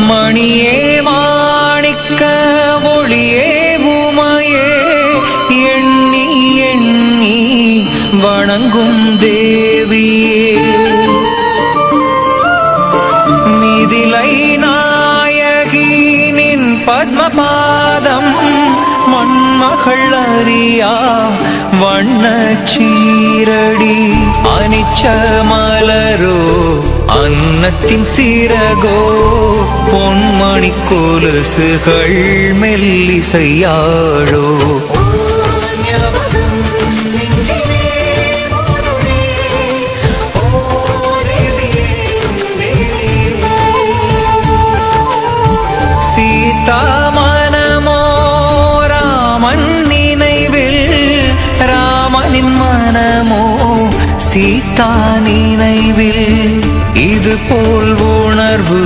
மணியே மாணிக்க ஒளியே உமையே எண்ணி எண்ணி வணங்கும் தேவியே மிதிலை நாயகி நின் பத்மபாதம் மண்மகள் அறியா வண்ணச் சீரடி அனிச்ச மலரோ அன்னத்தின் சிறகோ பொன்மணி கொலுசுகள் மெல்லிசையாழோ சீதா மனமோ ராமன் நினைவில் ராமனின் மனமோ சீதா நினைவில் இது போல் உணர்வு